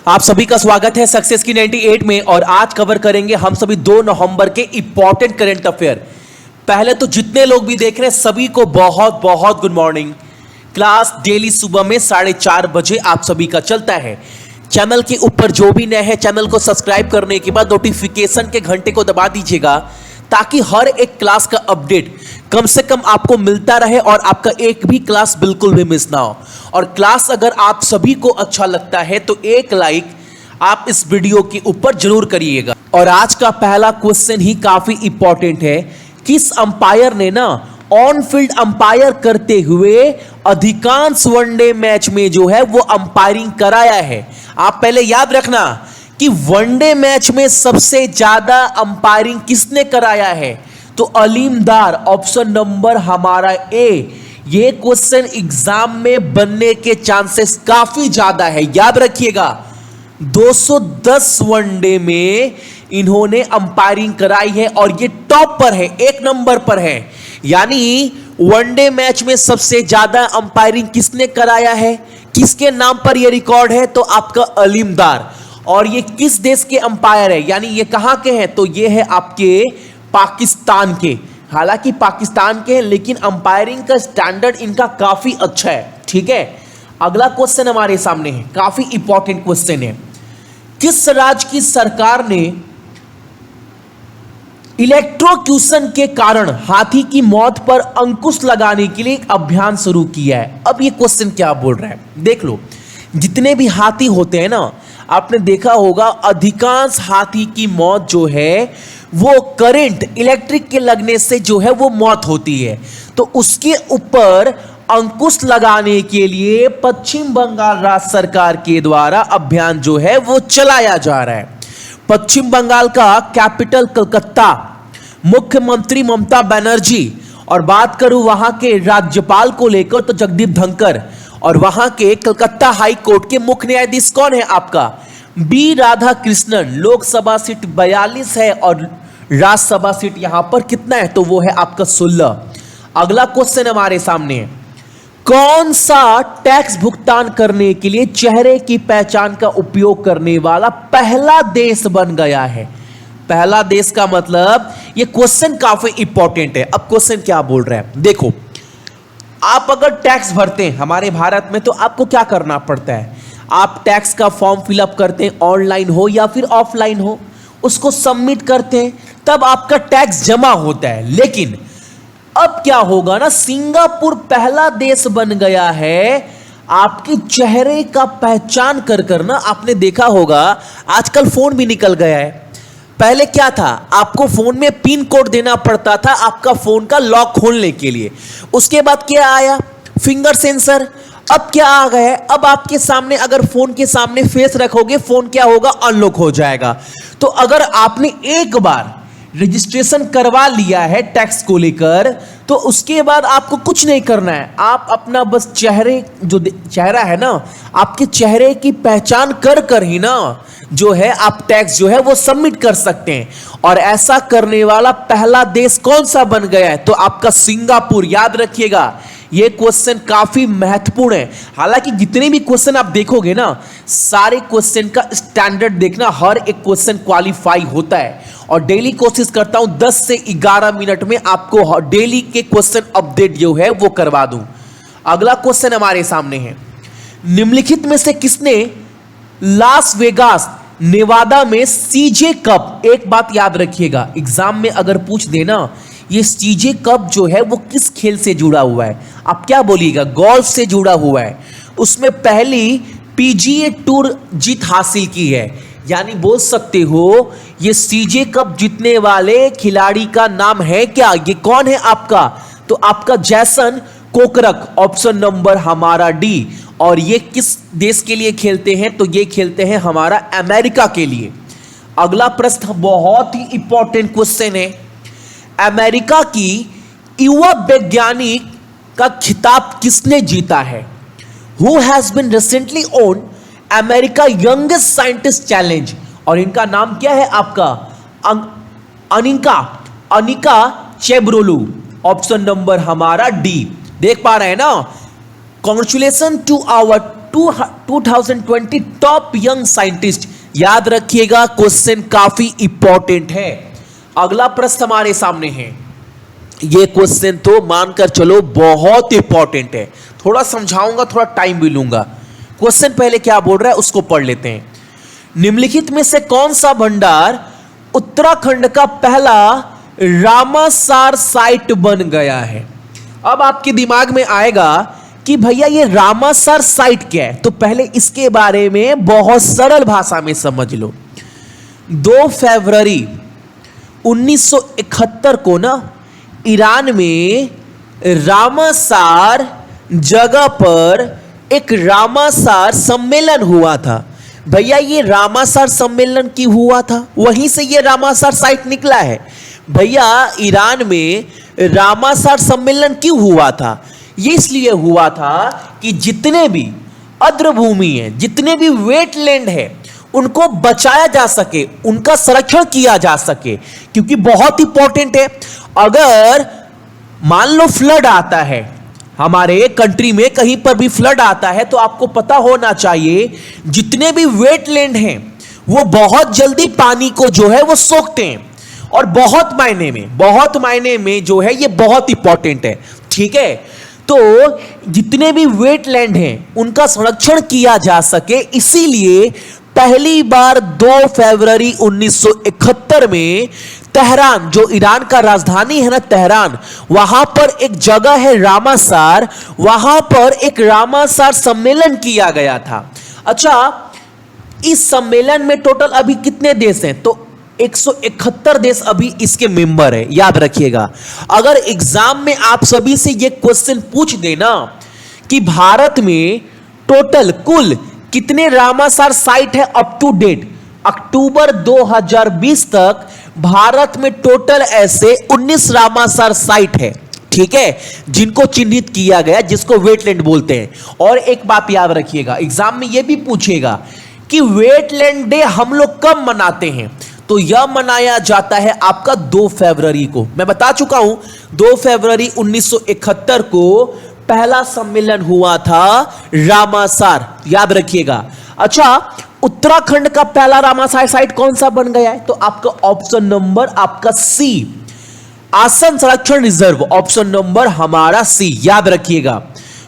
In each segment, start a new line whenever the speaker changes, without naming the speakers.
आप सभी का स्वागत है सक्सेस की 98 में। और आज कवर करेंगे हम सभी 2 नवंबर के इंपॉर्टेंट करंट अफेयर। पहले तो जितने लोग भी देख रहे हैं सभी को बहुत बहुत गुड मॉर्निंग। क्लास डेली सुबह में 4:30 बजे आप सभी का चलता है। चैनल के ऊपर जो भी नए हैं चैनल को सब्सक्राइब करने के बाद नोटिफिकेशन के घंटे को दबा दीजिएगा ताकि हर एक क्लास का अपडेट कम से कम आपको मिलता रहे और आपका एक भी क्लास बिल्कुल भी मिस ना हो। और क्लास अगर आप सभी को अच्छा लगता है तो एक लाइक आप इस वीडियो के ऊपर जरूर करिएगा। और आज का पहला क्वेश्चन ही काफी इंपॉर्टेंट है। किस अंपायर ने ना ऑन फील्ड अंपायर करते हुए अधिकांश वनडे मैच में जो है वो अंपायरिंग कराया है? आप पहले याद रखना कि वनडे मैच में सबसे ज्यादा अंपायरिंग किसने कराया है? तो अलीम डार, ऑप्शन नंबर हमारा ए। ये क्वेश्चन एग्जाम में बनने के चांसेस काफी ज्यादा है, याद रखिएगा। 210 वनडे में इन्होंने अंपायरिंग कराई है और ये टॉप पर है, एक नंबर पर है। यानी वनडे मैच में सबसे ज्यादा अंपायरिंग किसने कराया है, किसके नाम पर यह रिकॉर्ड है? तो आपका अलीम डार। और ये किस देश के अंपायर है, यानी ये कहां के हैं? तो ये है आपके पाकिस्तान के। हालांकि पाकिस्तान के हैं लेकिन अंपायरिंग का स्टैंडर्ड इनका काफी अच्छा है। ठीक है, अगला क्वेश्चन हमारे सामने है, काफी इंपॉर्टेंट क्वेश्चन है। किस राज्य की सरकार ने इलेक्ट्रोक्यूशन के कारण हाथी की मौत पर अंकुश लगाने के लिए एक अभियान शुरू किया है? अब ये क्वेश्चन क्या बोल रहा है, देख लो। जितने भी हाथी होते हैं ना, आपने देखा होगा अधिकांश हाथी की मौत जो है वो करंट इलेक्ट्रिक के लगने से जो है वो मौत होती है। तो उसके ऊपर अंकुश लगाने के लिए पश्चिम बंगाल राज्य सरकार के द्वारा अभियान जो है वो चलाया जा रहा है। पश्चिम बंगाल का कैपिटल कलकत्ता, मुख्यमंत्री ममता बनर्जी, और बात करूं वहां के राज्यपाल को लेकर तो जगदीप धनखड़, और वहां के कलकत्ता हाई कोर्ट के मुख्य न्यायाधीश कौन है? आपका बी राधा कृष्णन। लोकसभा सीट 42 है और राज्यसभा सीट यहां पर कितना है? तो वो है आपका 16। अगला क्वेश्चन हमारे सामने है, कौन सा टैक्स भुगतान करने के लिए चेहरे की पहचान का उपयोग करने वाला पहला देश बन गया है? पहला देश का मतलब, ये क्वेश्चन काफी इंपॉर्टेंट है। अब क्वेश्चन क्या बोल रहा है, देखो। आप अगर टैक्स भरते हैं हमारे भारत में तो आपको क्या करना पड़ता है? आप टैक्स का फॉर्म फिलअप करते हैं, ऑनलाइन हो या फिर ऑफलाइन हो, उसको सबमिट करते हैं, तब आपका टैक्स जमा होता है। लेकिन अब क्या होगा ना, सिंगापुर पहला देश बन गया है आपके चेहरे का पहचान कर ना। आपने देखा होगा आजकल फोन भी निकल गया है। पहले क्या था, आपको फोन में पिन कोड देना पड़ता था आपका फोन का लॉक खोलने के लिए। उसके बाद क्या आया, फिंगर सेंसर। अब क्या आ गया है, अब आपके सामने अगर फोन के सामने फेस रखोगे फोन क्या होगा, अनलॉक हो जाएगा। तो अगर आपने एक बार रजिस्ट्रेशन करवा लिया है टैक्स को लेकर तो उसके बाद आपको कुछ नहीं करना है। आप अपना बस चेहरे, जो चेहरा है ना, आपके चेहरे की पहचान कर ही ना जो है आप टैक्स जो है वो सबमिट कर सकते हैं। और ऐसा करने वाला पहला देश कौन सा बन गया है? तो आपका सिंगापुर। याद रखिएगा, ये क्वेश्चन काफी महत्वपूर्ण है। हालांकि जितने भी क्वेश्चन आप देखोगे ना, सारे क्वेश्चन का स्टैंडर्ड देखना, हर एक क्वेश्चन क्वालिफाई होता है। और डेली कोशिश करता हूं 10 से 11 मिनट में आपको डेली के क्वेश्चन अपडेट जो है वो करवा दूं। अगला क्वेश्चन हमारे सामने है, निम्नलिखित में से किसने लास वेगास नेवादा में सीजे कप, एक बात याद रखिएगा एग्जाम में अगर पूछ देना, ये सीजे कप जो है वो किस खेल से जुड़ा हुआ है? आप क्या बोलिएगा, गोल्फ से जुड़ा हुआ है। उसमें पहली पीजीए टूर जीत हासिल की है। यानी बोल सकते हो ये सीजे कप जीतने वाले खिलाड़ी का नाम है क्या? ये कौन है आपका? तो आपका जैसन कोकरक, ऑप्शन नंबर हमारा डी। और ये किस देश के लिए खेलते हैं? तो ये खेलते हैं हमारा अमेरिका के लिए। अगला प्रश्न बहुत ही इंपॉर्टेंट क्वेश्चन है, अमेरिका की युवा वैज्ञानिक का खिताब किसने जीता है? Who has been recently won America youngest scientist challenge. और इनका नाम क्या है आपका? अनिका चेब्रोलू, ऑप्शन नंबर हमारा डी। देख पा रहे हैं ना, congratulation to our 2020 top young scientist. याद रखिएगा, क्वेश्चन काफी इंपॉर्टेंट है। अगला प्रश्न हमारे सामने है। ये क्वेश्चन तो मानकर चलो बहुत इंपॉर्टेंट है। थोड़ा समझाऊंगा, थोड़ा टाइम भी लूंगा। क्वेश्चन पहले क्या बोल रहा है उसको पढ़ लेते हैं। निम्नलिखित में से कौन सा भंडार उत्तराखंड का पहला रामासार साइट बन गया है? अब आपके दिमाग में आएगा कि भैया ये रामासार साइट क्या है, तो पहले इसके बारे में बहुत सरल भाषा में समझ लो। 2 फरवरी 1971 को ना ईरान में रामासार जगह पर एक रामासार सम्मेलन हुआ था। भैया ये रामासार सम्मेलन क्यों हुआ था? वहीं से ये रामासार साइट निकला है। भैया ईरान में रामासार सम्मेलन क्यों हुआ था? ये इसलिए हुआ था कि जितने भी आर्द्रभूमि है, जितने भी वेटलैंड है, उनको बचाया जा सके, उनका संरक्षण किया जा सके, क्योंकि बहुत इंपॉर्टेंट है। अगर मान लो फ्लड आता है हमारे कंट्री में, कहीं पर भी फ्लड आता है, तो आपको पता होना चाहिए जितने भी वेटलैंड हैं वो बहुत जल्दी पानी को जो है वो सोखते हैं, और बहुत मायने में जो है ये बहुत इंपॉर्टेंट है। ठीक है, तो जितने भी वेटलैंड हैं उनका संरक्षण किया जा सके, इसीलिए पहली बार 2 फरवरी 1971 में तेहरान, जो ईरान का राजधानी है ना तेहरान, वहां पर एक जगह है रामासार, वहां पर एक रामासार सम्मेलन किया गया था। अच्छा, इस सम्मेलन में टोटल अभी कितने देश हैं? तो 171 देश अभी इसके मेंबर है। याद रखिएगा, अगर एग्जाम में आप सभी से ये क्वेश्चन पूछ देना कि भारत में टोटल कुल कितने रामासार साइट है अप टू डेट, अक्टूबर 2020 तक भारत में टोटल ऐसे 19 रामासार साइट है। ठीक है, जिनको चिन्हित किया गया, जिसको वेटलैंड बोलते हैं। और एक बात याद रखिएगा, एग्जाम में यह भी पूछेगा कि वेटलैंड डे हम लोग कब मनाते हैं, तो यह मनाया जाता है आपका 2 फरवरी को। मैं बता चुका हूं, 2 फरवरी 1971 को पहला सम्मेलन हुआ था रामासार। याद रखिएगा। अच्छा, उत्तराखंड का पहला रामासार साइट कौन सा बन गया है? तो आपका ऑप्शन नंबर आपका सी, आसन संरक्षण रिजर्व, ऑप्शन नंबर हमारा सी। याद रखिएगा,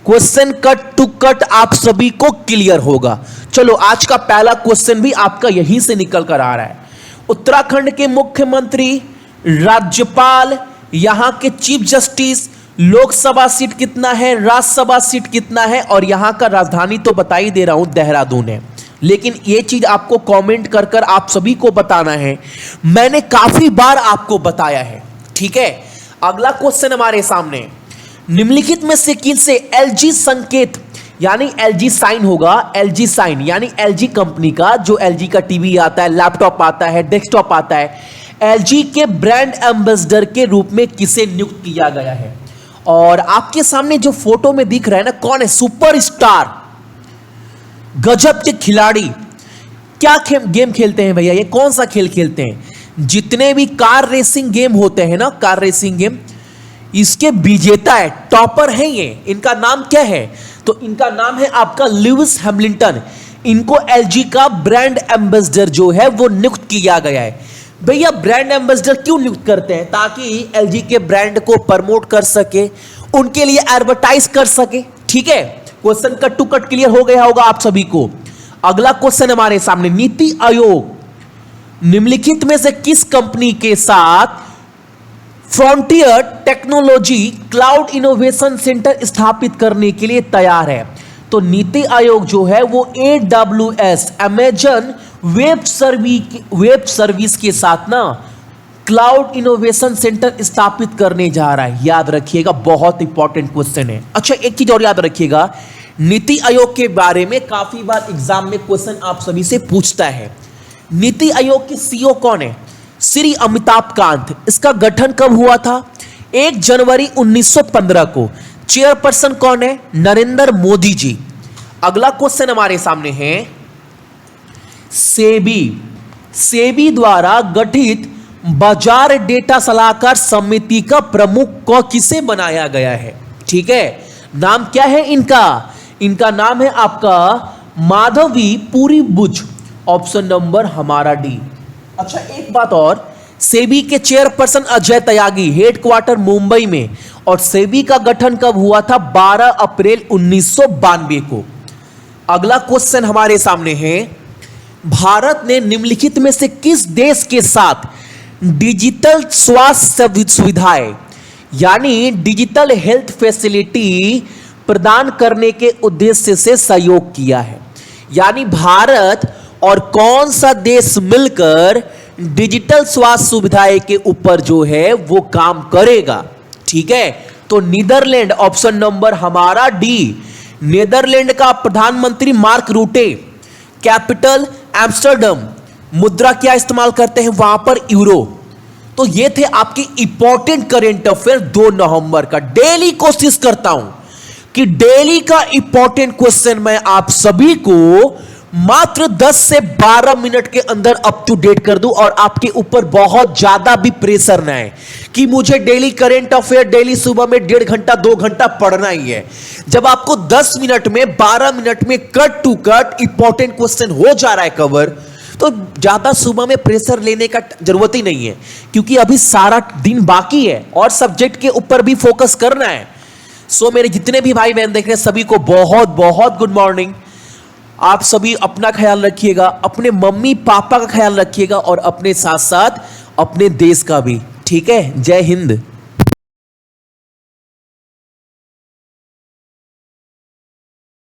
क्वेश्चन कट टू कट आप सभी को क्लियर होगा। चलो, आज का पहला क्वेश्चन भी आपका यहीं से निकल कर आ रहा है। उत्तराखंड के मुख्यमंत्री, राज्यपाल, यहां के चीफ जस्टिस, लोकसभा सीट कितना है, राज्यसभा सीट कितना है, और यहां का राजधानी तो बता ही दे रहा हूं देहरादून है। लेकिन यह चीज आपको कमेंट कर कर आप सभी को बताना है, मैंने काफी बार आपको बताया है। ठीक है, अगला क्वेश्चन हमारे सामने, निम्नलिखित में से किनसे एलजी संकेत यानी एलजी साइन होगा? एलजी साइन यानी एलजी कंपनी का, जो एलजी का टीवी आता है, लैपटॉप आता है, डेस्कटॉप आता है, एलजी के ब्रांड एम्बेसडर के रूप में किसे नियुक्त किया गया है? और आपके सामने जो फोटो में दिख रहा है ना, कौन है? सुपरस्टार, गजब के खिलाड़ी। क्या गेम खेलते हैं भैया? ये कौन सा खेल खेलते हैं? जितने भी कार रेसिंग गेम होते हैं ना, कार रेसिंग गेम, इसके विजेता है, टॉपर है ये। इनका नाम क्या है? तो इनका नाम है आपका लुइस हैमिल्टन। इनको एलजी का ब्रांड एम्बेसडर जो है वो नियुक्त किया गया है। भैया ब्रांड एम्बेसडर क्यों नियुक्त करते हैं? ताकि एलजी के ब्रांड को प्रमोट कर सके, उनके लिए एडवर्टाइज कर सके। ठीक है, question cut to cut clear हो गया होगा आप सभी को। अगला क्वेश्चन हमारे सामने, नीति आयोग निम्नलिखित में से किस कंपनी के साथ frontier technology cloud innovation centre स्थापित करने के लिए तैयार है? तो नीति आयोग जो है वो AWS अमेजन वेब सर्विस के साथ ना क्लाउड इनोवेशन सेंटर स्थापित करने जा रहा है। याद रखिएगा, बहुत इंपॉर्टेंट क्वेश्चन है। अच्छा, एक चीज और याद रखिएगा, नीति आयोग के बारे में काफी बार एग्जाम में क्वेश्चन आप सभी से पूछता है। नीति आयोग के सीईओ कौन है? श्री अमिताभ कांत। इसका गठन कब हुआ था? 1 जनवरी 1915 को। चेयरपर्सन कौन है? नरेंद्र मोदी जी। अगला क्वेश्चन हमारे सामने है, सेबी द्वारा गठित बाजार डेटा सलाहकार समिति का प्रमुख को किसे बनाया गया है? ठीक है, नाम क्या है इनका? इनका नाम है आपका माधवी पुरी बुच। ऑप्शन नंबर हमारा डी। अच्छा, एक बात और, सेबी के चेयरपर्सन अजय त्यागी, हेडक्वार्टर मुंबई में, और सेबी का गठन कब हुआ था? 12 अप्रैल 1992 को। अगला क्वेश्चन हमारे सामने है, भारत ने निम्नलिखित में से किस देश के साथ डिजिटल स्वास्थ्य सुविधाएं यानी डिजिटल हेल्थ फैसिलिटी प्रदान करने के उद्देश्य से सहयोग किया है? यानी भारत और कौन सा देश मिलकर डिजिटल स्वास्थ्य सुविधाएं के ऊपर जो है वो काम करेगा? ठीक है, तो नीदरलैंड, ऑप्शन नंबर हमारा डी। नीदरलैंड का प्रधानमंत्री मार्क रूटे, कैपिटल एम्स्टर्डम, मुद्रा क्या इस्तेमाल करते हैं वहां पर? यूरो। तो ये थे आपके इंपॉर्टेंट करेंट अफेयर 2 नवंबर का। डेली कोशिश करता हूं कि डेली का इंपॉर्टेंट क्वेश्चन मैं आप सभी को मात्र 10 से 12 मिनट के अंदर अप टू डेट कर दूं, और आपके ऊपर बहुत ज्यादा भी प्रेशर ना है कि मुझे डेली करंट अफेयर डेली सुबह में 1.5 घंटा 2 घंटा पढ़ना ही है। जब आपको 10 मिनट में 12 मिनट में cut to cut important question हो जा रहा है कवर, तो ज्यादा सुबह में प्रेशर लेने का जरूरत ही नहीं है, क्योंकि अभी सारा दिन बाकी है और सब्जेक्ट के ऊपर भी फोकस करना है। सो मेरे जितने भी भाई बहन देख रहे हैं सभी को बहुत बहुत गुड मॉर्निंग। आप सभी अपना ख्याल रखिएगा, अपने मम्मी पापा का ख्याल रखिएगा, और अपने साथ साथ अपने देश का भी। ठीक है, जय हिंद।